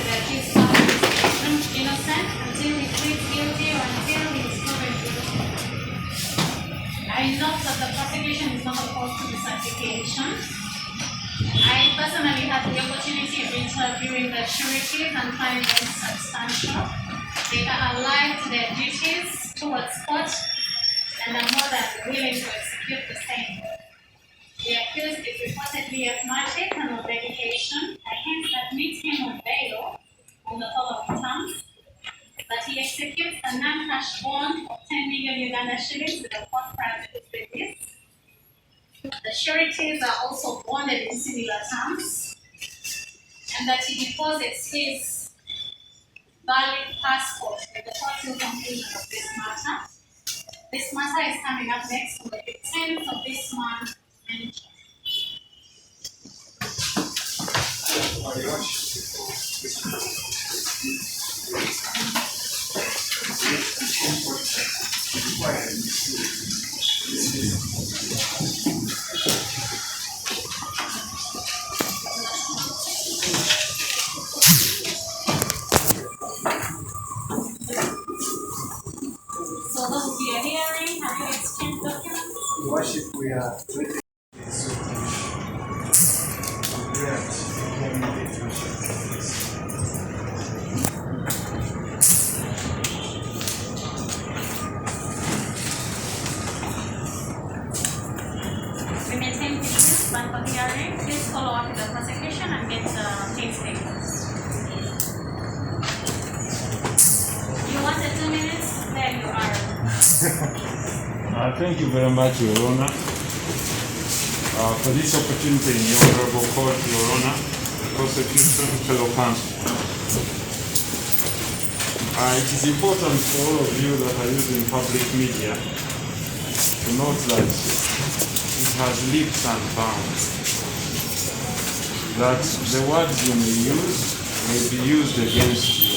the accused found innocent until he pleads guilty or until he is proven guilty. I note that the prosecution is not opposed to this application. I personally had the opportunity of interviewing the sureties and finding them substantial. They are alive to their duties towards court and are more than willing to execute the same. The accused is reportedly asthmatic and on medication. I hence admit him on bail on the following terms: that he executes a non-cash bond of 10 million Uganda shillings with a court prior to his release. The sureties are also bonded in similar terms, and that he deposits his valid passport with the court till conclusion of this matter. This matter is coming up next on the 15th of this month. So there will be a hearing. Have you exchanged documents? Worship, we are ready. We maintain patience, but for hearing, please follow up with the prosecution and get the case papers. You wanted 2 minutes? There you are. Thank you very much, Your Honor, for this opportunity in your honorable court, Your Honor, the prosecution, fellow counsel. It is important for all of you that are using public media to note that it has leaps and bounds, that the words you may be used against you.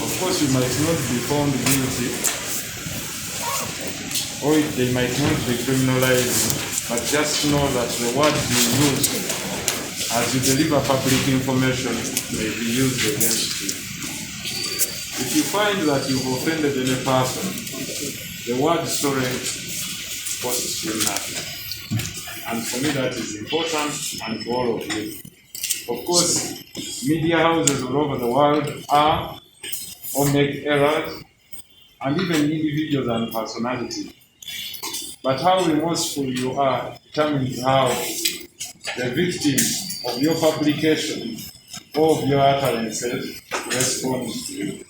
Of course, you might not be found guilty, or they might not be criminalized, but just know that the words you use as you deliver public information may be used against you. If you find that you've offended any person, the word sorry costs you nothing. And for me that is important, and to all of you. Of course, media houses all over the world are or make errors, and even individuals and personalities. But how remorseful you are determines how the victim of your publication or of your utterances responds to you.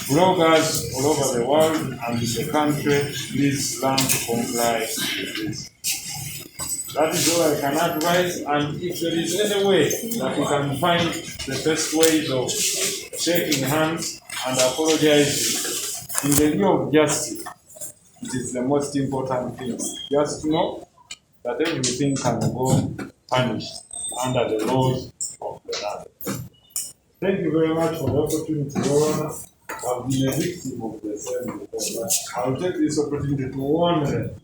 Bloggers all over the world and in the country, please learn to comply with this. That is all I can advise, and if there is any way that we can find the best ways of shaking hands and apologizing in the view of justice, it is the most important thing. Just know that everything can go punished under the laws of the land. Thank you very much for the opportunity, Your Honor. I've been a victim of the same before, but I'll take this opportunity to warn them,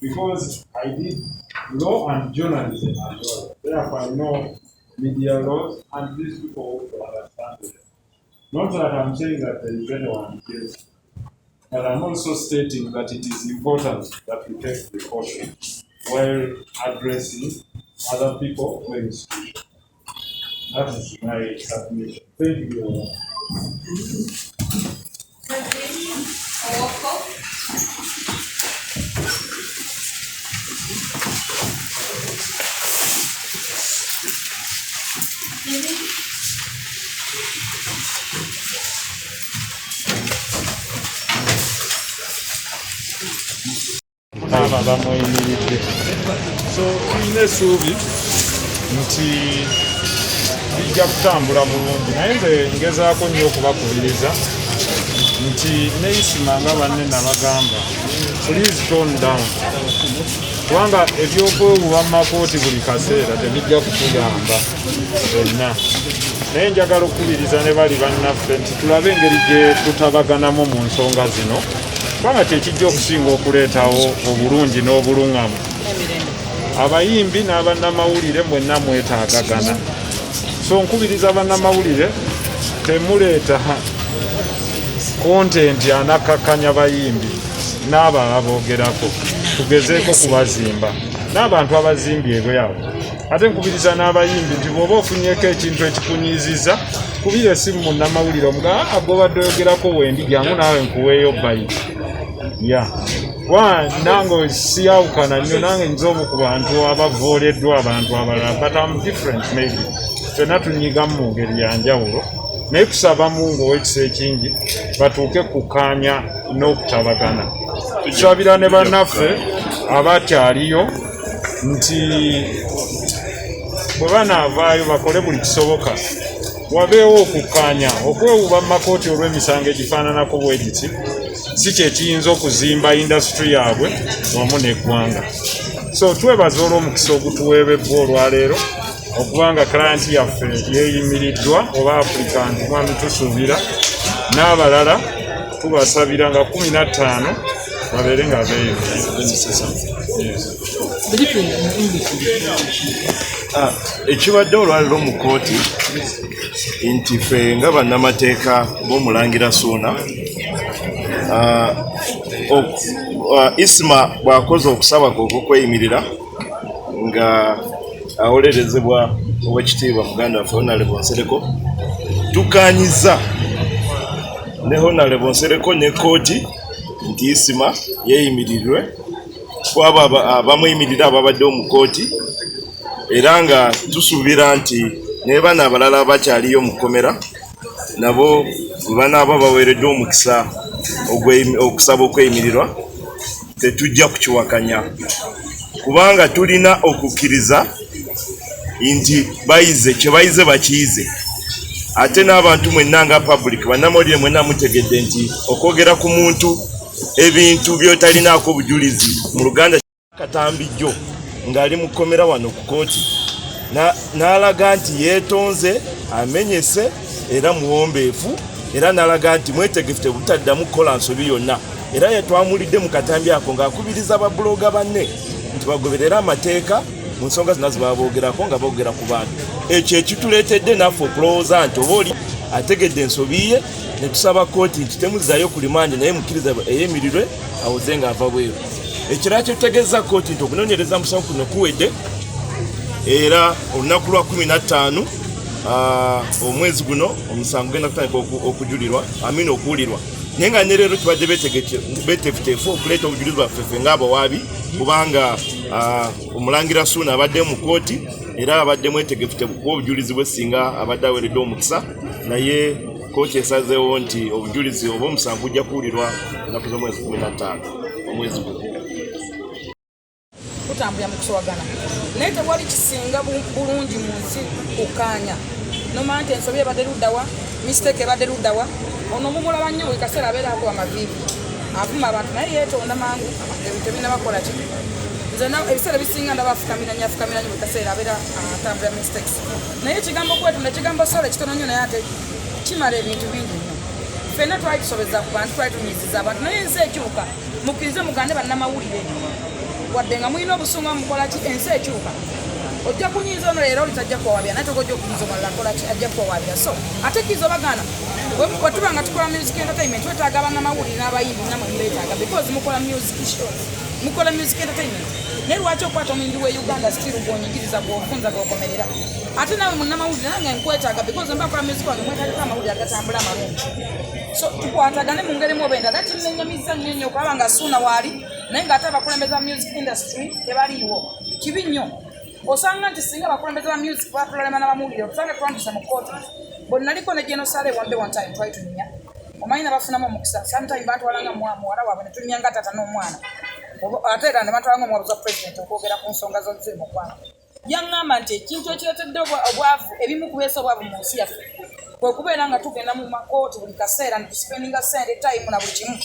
because I did law and journalism as well. Therefore, I know media laws, and these people also understand them. Not that I'm saying that there is anyone guilty, but I'm also stating that it is important that we take precaution while addressing other people or institutions. That is my submission. Thank you, Your Honor. So tulina essuubi nti bijja kutambula bulungi, naye nze ngezaako nnyo okubakubiriza nti neisima nga banne nabagamba, please tone down, kubanga ebyokwewuba mu makooti buli kaseera tebijja kutuyamba fenna. Naye njagala okukubiriza ne bali bannaffe nti tulabe engeri gye tutabaganamu mu nsonga zino, kubanga kyekijja okusinga okuleetawo obulungi n'obuluŋŋamu. Abayimbi n'abannamawulire mwenna mwetaagagana, So nkubiriza bannamawulire temuleeta content anakakanya bayimbi n'abalala boogerako, tugezeeko kubazimba n'abantu abazimbye bwabo. Ate nkubiriza n'abayimbi nti bw'oba ofunyeko ekintu ekikunyiiziza kubira essimu munnamawulire omuga agobadde oyogerako wendi jangu naawe nkuweeyo bayiti nange siyawukana nnyo, nange nzomu ku bantu abavooleddwa abantu abalala, but I'm different maybe. Ffenna tunyigamu mu ngeri ya njawulo, naye tusaba Mungu ow'ekisa ekingi batuuke kukkaanya n'okutabagana. Tusabira ne bannaffe abakyaliyo nti bwe banaavaayo bakole buli kisoboka wabeewo okukkaanya. Okwewuba mu makooti olw'emisango egifaananako bwe giti si kye kiyinza okuzimba indasitule yaabwe wamu n'eggwanga. So twebaza olw'omukisa ogutuweebeddwa olwaleero okubanga client yaffe yeeyimiriddwa oba applicant mwami tusuubira n'abalala tubasabira nga 15 babeere nga ekibadde olwaleero mu kooti nti ffe nga bannamateeka b'omulangira Ssuuna Isma bw'akoze okusaba kwe okweyimirira nga awolerezebwa ow'ekitiibwa muganda waffe Honorable Nsereko, tukaanyiza ne Honorable Nsereko ne kooti nti Isma yeeyimirirwe kwabo abamuyimirira ababaddewo mu kooti, era nga tusuubira nti ne bano abalala abakyaliyo mu kkomera nabo bwe banaaba baweereddwa omukisa okusaba okweyimirirwa tetujja kukiwakanya, kubanga tulina okukkiriza nti bayize kye bayize bakiyize. Ate n'abantu mwenna nga public bannamawulire mwenna mutegedde nti okwogera ku muntu ebintu by'otalinaako bujulizi mu Luganda Katambijjo ng'ali mu kkomera wano ku kooti n'alaga nti yeetonze amenyese era muwombeefu, era n'alaga nti mwetegefute butaddamu kukola nsobi yonna, era yetwamulidde mu katambi ako ng'akubiriza ababuloga banne nti bagoberera amateeka mu nsonga zonna ze baba boogerako nga boogera ku bantu. Ekyo ekituleetedde naffe okulowooza nti oba oli ategedde ensobi ye ne tusaba kooti nti temuzaayo ku limande naye mukkiriza eyeemirirwe awoze ng'ava bweru. Ekirala kye tutegeeza kooti nti okunoonyereza musango kuno kuwedde, era olunaku lwa 15 omwezi guno omusango genda kutandika okujulirwa okuwulirwa, naye nga ne leero kibadde beeteefuteefu okuleeta obujulizi bwaffe ffe ng'abawaabi, kubanga omulangira Ssuuna abadde mu kooti era abadde mwetegefuteefu kuba obujulizi bwe singa abadde aweereddwa omukisa, naye kooti esazeewo nti obujulizi oba omusango gujja kuwulirwa ennaku z'omwezi 15 omwezi guno. Kutambulira mu kuswagana naye tewali kisinga bulungi mu nsi kukkaanya. Nomanya nti ensobi ebadde luddawa, mistake ebadde luddawa, ono mumulaba nnyo buli kaseera abeera akuba amaviivi avuma abantu, naye yeetonda mangu ebintu ebinabakola ki. Nze ebiseera ebisinga ndaba afukamira nnyo buli kaseera abeera atambulira mistakes, naye ekigambo kwetunda ekigambo sola kitono nnyo naye ate kimala ebintu bingi nnyo. Ffenna twali tusobeza ku bantu, twali tunyiiziza abantu, naye ensi ekyuka. Mukkirize mugande bannamawulire wadde nga mulina obusungu mukola ki, ensi ekyuka. Ojja kunyiiza ono leero litajja kuwawabya, naye togojja okunyiiza omulala akola ki, ajja kuwawabya. So ate kkiriza bagana bwe tuba nga tukola music entertainment twetaaga bannamawulire n'abayimbi namwe mubeetaaga, because mukola music shows, mukola music entertainment. Naye lwaki okwata omuyimbi we Uganda still gw'onyigiriza gw'ofunza gw'okomerera? Ate naawe munnamawulire nange nkwetaaga, because mba nkola music wange mwetaaga amawulire agatambula amalungi. So tukwatagane mu ngeri mu benda ate kinnenyumiza nnyo okulaba nga Ssuuna waali naye ng'ate abakulembeze ba music industry tebaliiwo. Kibi nnyo osanga nti singa abakulembeze ba music batulema n'abamawulire otusanga twanduse mu kooti. Bwe naliko ne Genosale one time twali tunyumya omanyi nabafunamu omukisa, sometime bantwalanga muwala waabwe ne tunyumya nga taata n'omwana, ate era ne bantwalanga omuwabuzi wa president okwogera ku nsonga ziri mu ggwanga. Yaŋŋamba nti ekintu ekireetedde obwavu, ebimu kubeesa obwavu mu nsi yaffe kwe kubeera nga tugenda mu makooti buli kaseera ne tuspendinga ssente time na buli kimu,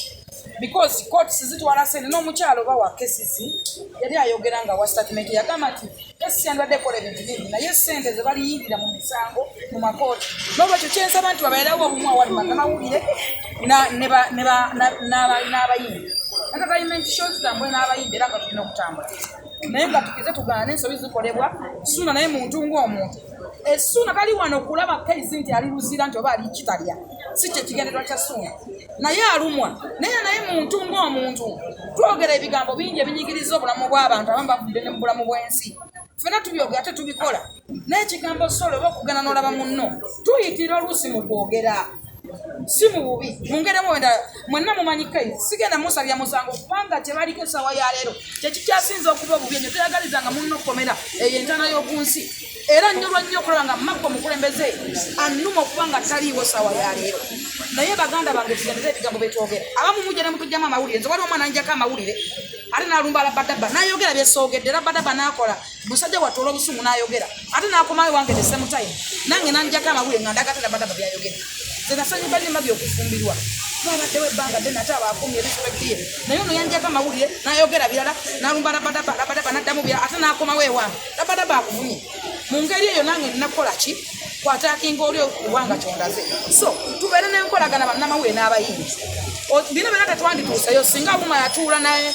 because courts zitwala ssente. N'omukyalo oba wa KCC yali ayogera nga wa statement yagamba nti KCC yandibadde ekola ebintu bingi naye ssente ze baliyirira mu misango mu makooti. N'olwekyo kyensaba nti babeerawo obumu awali bannamawulire n'abayimbi. Entertainment shows zitambule n'abayimbi era nga tulina okutambula. naye nga tukize tugaana n'ensobi zikolebwa Ssuuna naye muntu ng'omuntu Ssuuna tali wano okulaba Kaizi nti ali luzira nti oba ali kitalya si kye kigendererwa kya Ssuuna naye alumwa naye muntu ng'omuntu twogera ebigambo bingi ebinyigiriza obulamu bw'abantu abamu bavudde ne mu bulamu bw'ensi ffena tubyogera ate tubikola n'ekigambo solo oba okugana n'olaba munno tuyitira oluusi mu kwogera si mu bubi mungeremu wenda mwenna mumanyi Kaizi sigenda musabya musango kubanga kyebaliko essaawa ya leero kyekikyasinza okuba obubi enyo teyagalizanga munno okkomera eyo entana y'okunsi era nnyo lwa nnyo okulaba nga Makko omukulembeze annuma okuba nga taliiwo essaawa ya leero naye baganda bange tugendera ebigambo betwogera abamu mujja ne mutujjamu amawulire nze waliwo omwana anjako amawulire ate n'alumba Labadaba n'ayogera byesoogedde Labadaba n'akola musajja watoola obusungu n'ayogera ate n'akomayo wange the same time nange n'anjako amawulire nga ndaga ate Labadaba byayogera nze nasanyuka nnyo by'okufumbirwa twabaddewo ebbanga ddene ate abaakumye ebisobekkiye naye ono yanjako amawulire n'ayogera birala n'alumba Labadaba n'addamu birala ate n'akomawo ewange Labadaba akuvumye mu ngeri eyo nange nnakola ki kwataakinga oli okuwanga kyondaze so tubeere n'enkolagana bannamawulire n'abayimbi bino byonna tetwandituuseyo singa Buma yatuula naye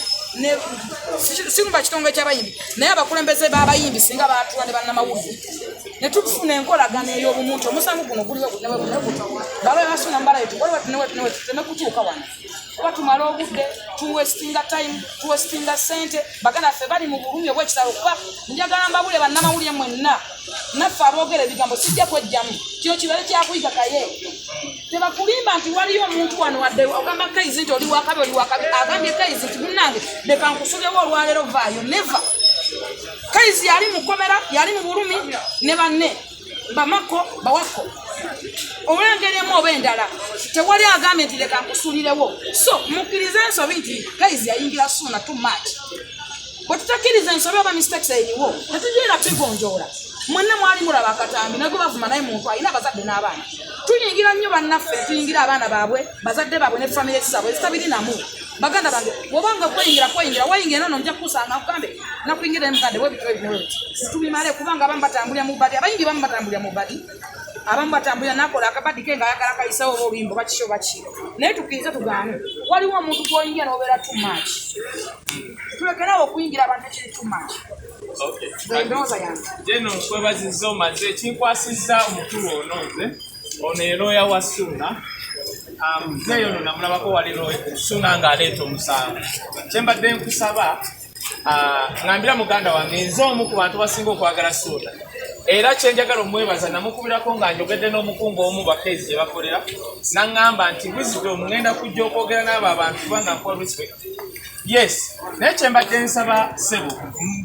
sirumba kitongole ky'abayimbi naye abakulembeze b'abayimbi singa baatuula ne bannamawulire ne tufuna enkolagana ey'obumuntu omusango guno guliwo baba basuna mbalayo tuwaliwo tuteme kutuuka wano kuba tumala obudde tuwestinga time tuwestinga ssente baganda ffe bali mu bulumi obwekitalo kuba njagala mbabule bannamawulire mwenna naffe aboogera ebigambo sijja kwejjamu kino kibeere kyakuyiga kaye tebakulimba nti waliyo omuntu wano wadde ogamba Kaizi nti oli wakabi agambye Kaizi nti munnange leka nkusulewo olwaleero vaayo neva Kaizi yali mu kkomera yali mu bulumi ne banne Bamakko Bawakko olw'engeri emu oba endala tewali agambye nti leka nkusuulirewo so mukkiriza ensobi nti Kaizi yayingira Ssuuna too much bwe tutakkiriza ensobi oba mistakes eriwo tetugenda kwigonjoola mwenna mwali mulaba akatambi nagwe bavuma naye muntu alina abazadde n'abaana tuyingira nnyo bannaffe tuyingira abaana baabwe bazadde baabwe ne famire zaabwe zitabiri namu baganda bange bw'obanga kweyingira wayingira nono nja kukusanga kugambe nakuyingira mugande webitwe bimweti tubimale kubanga abamu batambulira mu badi abayimbi bamu batambulira mu badi abamu batambulira nakola akabadi ke nga ayagala kayisawo oba oluyimbo bakisho bakiro naye tukiriza tugaane waliwo omuntu gw'oyingira n'obeera too much tulekerawo okuyingira abantu ekiri too much ndowooza yange jeno nkwebaziza omaze kinkwasizza omukulu ono nze ono erooya wa Ssuuna neyo ono namulabako wali Ssuuna ng'aleeta omusango kyembadde nkusaba ngambira muganda wange nze omu ku bantu basinga okwagala Ssuuna era kyenjagala omwebaza namukubirako nga njogedde n'omukungu omu Bakaizi gye bakolera naŋŋamba nti Wisdom ngenda kujja okwogera n'abo abantu kubanga nkuwa respect yes naye kyembadde nsaba ssebo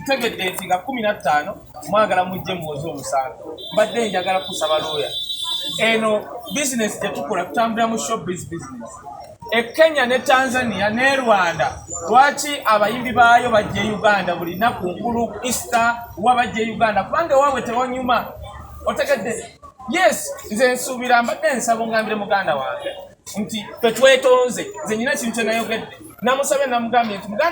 ntegedde nti nga 15 mwagala mujje muwoze omusango mbadde njagala kusaba looya eno bizinesi gye tukola tutambulira mu showbiz business Kenya ne Tanzania ne Rwanda lwaki abayimbi baayo bajje Uganda buli naku nkulu Easter wabajje Uganda kubanga waabwe tewanyuma otegedde yes nze nsuubira mbadde nsaba ngambire muganda wange nti tetwetonze nze nyina kintu kye nayogedde namusabye namugambye nti muganda